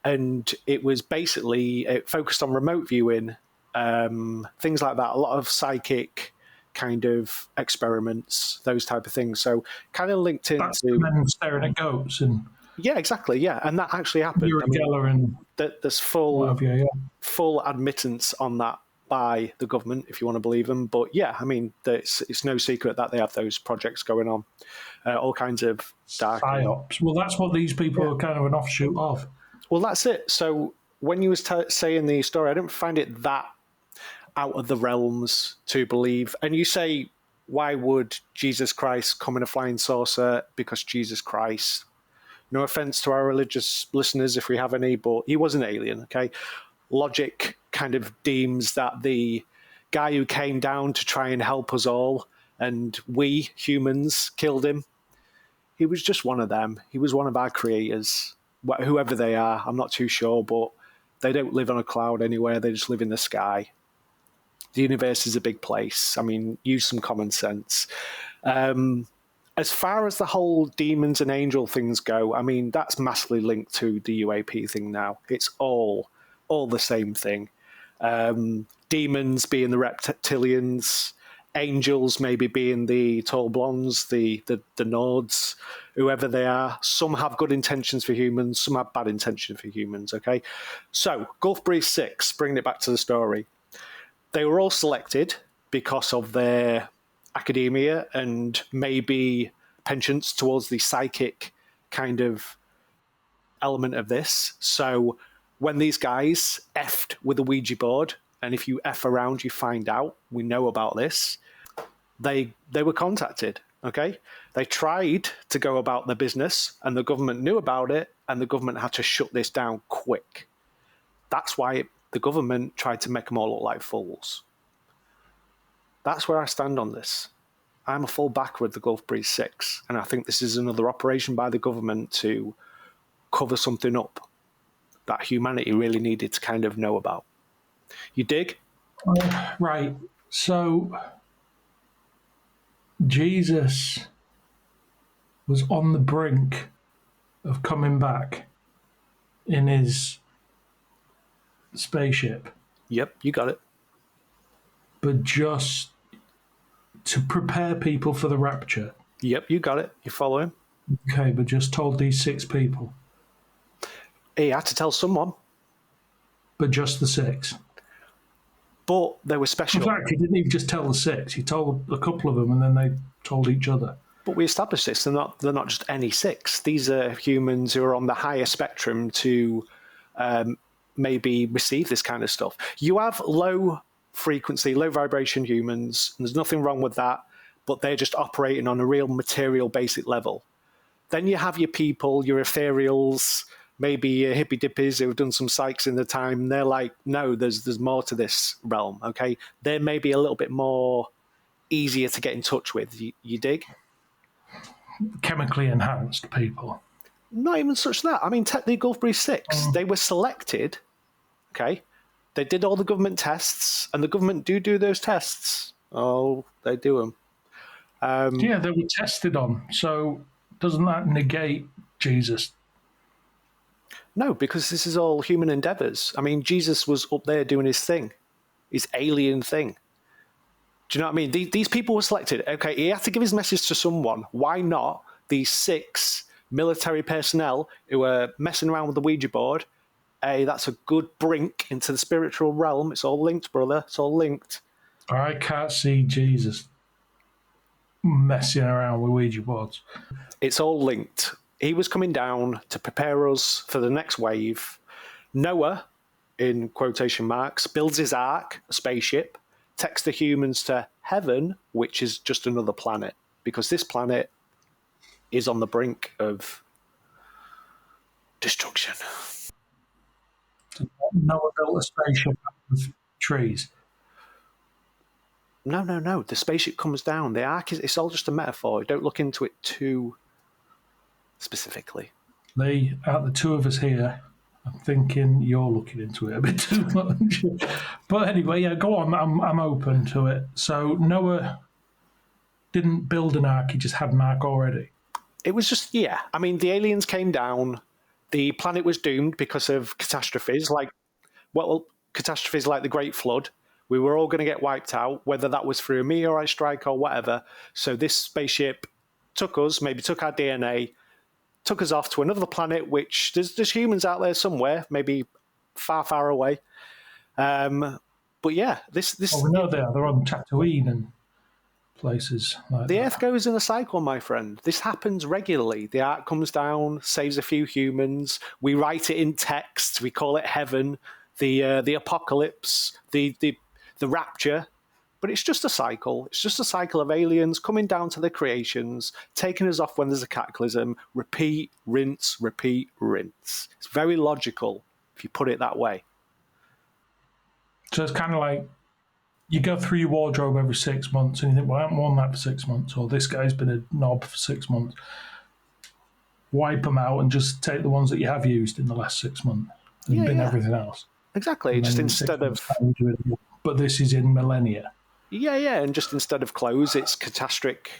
And it was it focused on remote viewing, things like that, a lot of psychic kind of experiments, those type of things. So kind of linked into... That's men staring at goats and... Yeah, exactly, yeah. And that actually happened. There's full admittance on that by the government, if you want to believe them. But yeah, I mean, it's no secret that they have those projects going on. All kinds of dark... psyops. Well, that's what these people are kind of an offshoot of. Well, that's it. So when you was saying the story, I didn't find it that out of the realms to believe. And you say, why would Jesus Christ come in a flying saucer? Because Jesus Christ, no offense to our religious listeners if we have any, but he was an alien, okay? Logic kind of deems that the guy who came down to try and help us all, and we humans killed him. He was just one of them. He was one of our creators, whoever they are. I'm not too sure, but they don't live on a cloud anywhere. They just live in the sky. The universe is a big place. I mean, use some common sense. As far as the whole demons and angel things go, I mean, that's massively linked to the UAP thing now. It's all the same thing. Demons being the reptilians, angels maybe being the tall blondes, the Nords, whoever they are. Some have good intentions for humans, some have bad intentions for humans, okay? So, Gulf Breeze 6, bringing it back to the story. They were all selected because of their academia and maybe penchants towards the psychic kind of element of this. So when these guys effed with a Ouija board, and if you F around, you find out, we know about this, they were contacted, okay? They tried to go about their business, and the government knew about it, and the government had to shut this down quick. That's why the government tried to make them all look like fools. That's where I stand on this. I'm a full backer with the Gulf Breeze 6, and I think this is another operation by the government to cover something up that humanity really needed to kind of know about. You dig? Right. So Jesus was on the brink of coming back in his spaceship, Yep, you got it. but just to prepare people for the rapture. Yep, you got it. You following? Okay, but just told these 6 people, He had to tell someone, but just the 6. but they were In special. fact, he didn't even just tell the 6. He told a couple of them, and then they told each other. But we established this. They're not just any 6. These are humans who are on the higher spectrum to maybe receive this kind of stuff. You have low frequency, low vibration humans, and there's nothing wrong with that, but they're just operating on a real material basic level. Then you have your people, your ethereals, maybe your hippy dippies who've done some psychs in the time. And they're like, no, there's more to this realm, okay? They're maybe a little bit more easier to get in touch with. You dig? Chemically enhanced people. Not even such that. I mean, the Gulf Breeze 6, they were selected, okay? They did all the government tests, and the government do those tests. Oh, they do them. Yeah, they were tested on. So doesn't that negate Jesus? No, because this is all human endeavors. I mean, Jesus was up there doing his thing, his alien thing. Do you know what I mean? These people were selected. Okay, he had to give his message to someone. Why not these 6 military personnel who were messing around with the Ouija board? Hey, that's a good brink into the spiritual realm. It's all linked, brother. It's all linked. I can't see Jesus messing around with Ouija boards. It's all linked. He was coming down to prepare us for the next wave. Noah, in quotation marks, builds his ark, a spaceship, takes the humans to heaven, which is just another planet, because this planet is on the brink of destruction. Noah built a spaceship out of trees. No. The spaceship comes down. The ark it's all just a metaphor. Don't look into it too specifically. Lee, out the 2 of us here, I'm thinking you're looking into it a bit too much. But anyway, yeah, go on. I'm open to it. So Noah didn't build an ark; he just had an ark already. It was just, yeah. I mean, the aliens came down. The planet was doomed because of catastrophes like the Great Flood. We were all going to get wiped out, whether that was through a meteorite strike or whatever. So this spaceship took us, maybe took our DNA, took us off to another planet, which there's humans out there somewhere, maybe far, far away. But yeah, this we know they're on Tatooine and places like the that. Earth goes in a cycle, my friend. This happens regularly. The ark comes down, saves a few humans. We write it in text. We call it heaven, the apocalypse, the rapture. But it's just a cycle. It's just a cycle of aliens coming down to their creations, taking us off when there's a cataclysm. Repeat, rinse, repeat, rinse. It's very logical if you put it that way. So it's kind of like you go through your wardrobe every 6 months and you think, well, I haven't worn that for 6 months, or this guy's been a knob for 6 months. Wipe them out and just take the ones that you have used in the last 6 months and bin everything else. Exactly. And just then instead of time, you do it again. But this is in millennia. and just instead of clothes, it's catastrophic.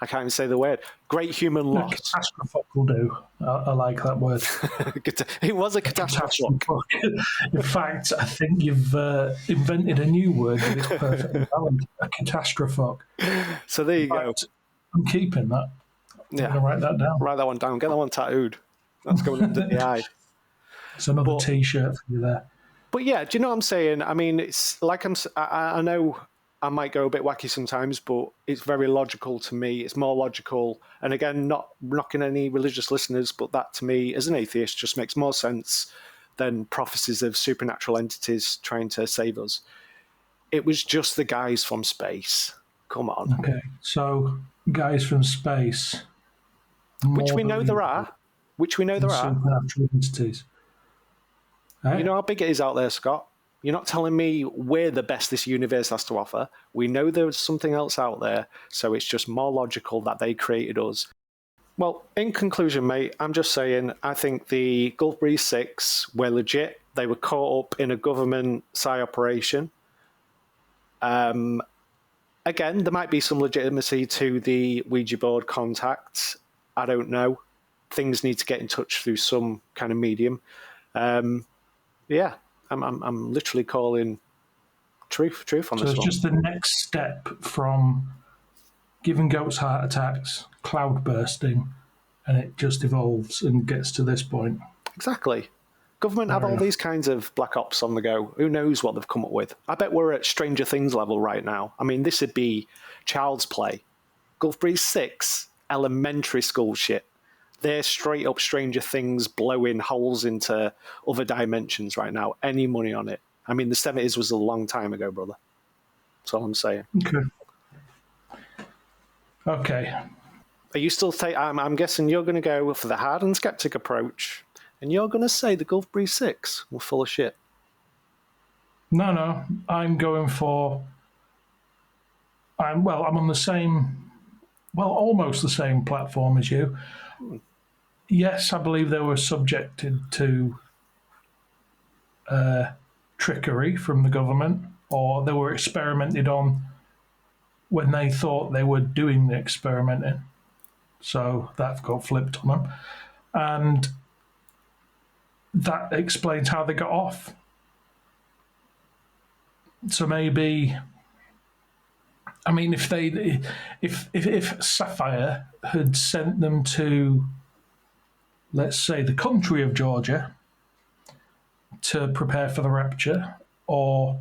I can't even say the word. Great human loss. Catastrophic will do. I like that word. It was a catastrophe. In fact, I think you've invented a new word that is perfectly valid. A catastrophe. So there you go. I'm keeping that. I'm going to write that down. Write that one down. Get that one tattooed. That's going under the eye. It's another T-shirt for you there. But yeah, do you know what I'm saying? I mean, it's like I know I might go a bit wacky sometimes, but it's very logical to me. It's more logical. And again, not knocking any religious listeners, but that to me, as an atheist, just makes more sense than prophecies of supernatural entities trying to save us. It was just the guys from space. Come on. Okay, so guys from space. Which we know there are. Supernatural entities. You know how big it is out there, Scott? You're not telling me we're the best this universe has to offer. We know there's something else out there, so it's just more logical that they created us. Well, in conclusion, mate, I'm just saying I think the Gulf Breeze 6 were legit. They were caught up in a government PSI operation. Again, there might be some legitimacy to the Ouija board contacts. I don't know. Things need to get in touch through some kind of medium. I'm literally calling truth on this one. So it's just the next step from giving goats heart attacks, cloud bursting, and it just evolves and gets to this point. Exactly. Government have all these kinds of black ops on the go. Who knows what they've come up with? I bet we're at Stranger Things level right now. I mean, this would be child's play. Gulf Breeze 6, elementary school shit. They're straight up Stranger Things blowing holes into other dimensions right now. Any money on it? I mean, the 70s was a long time ago, brother. That's all I'm saying. Okay. Are you still I'm guessing you're going to go for the hard and skeptic approach, and you're going to say the Gulf Breeze 6 were full of shit. No. I'm going for... I'm on the same... Well, almost the same platform as you. Yes, I believe they were subjected to trickery from the government, or they were experimented on when they thought they were doing the experimenting. So that got flipped on them. And that explains how they got off. So maybe... I mean, if Sapphire had sent them to, let's say, the country of Georgia to prepare for the rapture, or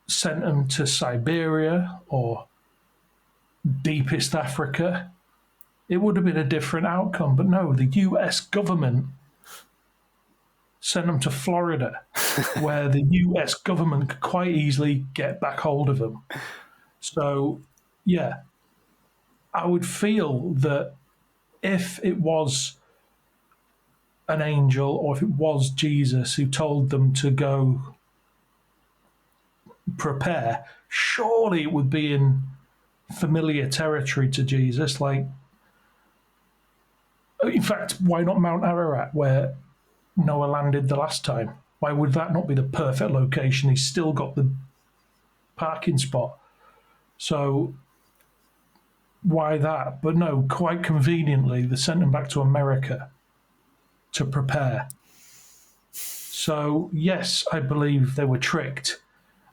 sent them to Siberia or deepest Africa, it would have been a different outcome. But no, the US government sent them to Florida, where the US government could quite easily get back hold of them. So, yeah, I would feel that if it was an angel or if it was Jesus who told them to go prepare, surely it would be in familiar territory to Jesus. Like, in fact, why not Mount Ararat, where Noah landed the last time? Why would that not be the perfect location? He's still got the parking spot. So why that? But no, quite conveniently, they sent him back to America to prepare. So yes, I believe they were tricked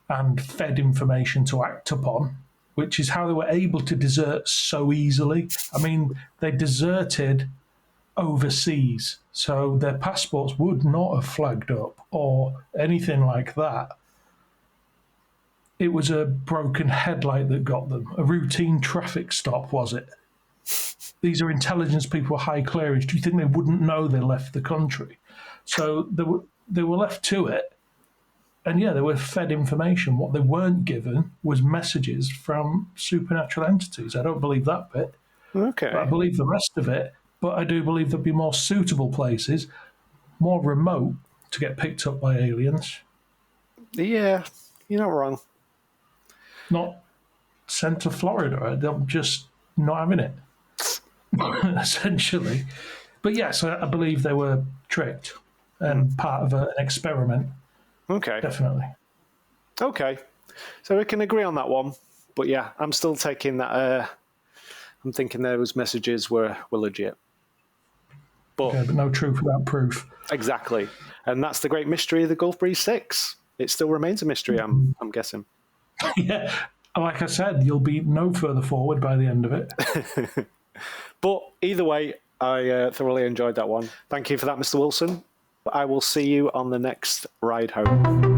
and fed information to act upon, which is how they were able to desert so easily. I mean, they deserted overseas, so their passports would not have flagged up or anything like that. It was a broken headlight that got them. A routine traffic stop, was it? These are intelligence people with high clearance. Do you think they wouldn't know they left the country? So they were left to it. And yeah, they were fed information. What they weren't given was messages from supernatural entities. I don't believe that bit. Okay. But I believe the rest of it. But I do believe there'd be more suitable places, more remote, to get picked up by aliens. Yeah, you're not wrong. Not sent to Florida. They're just not having it, essentially. But yes, I believe they were tricked and part of an experiment, Okay. definitely. Okay. So we can agree on that one. But yeah, I'm still taking that. I'm thinking those messages were legit. But Okay, but no truth without proof. exactly. And that's the great mystery of the Gulf Breeze 6. It still remains a mystery, I'm guessing. Yeah, like I said, you'll be no further forward by the end of it. But either way, I thoroughly enjoyed that one. Thank you for that, Mr. Wilson. I will see you on the next ride home.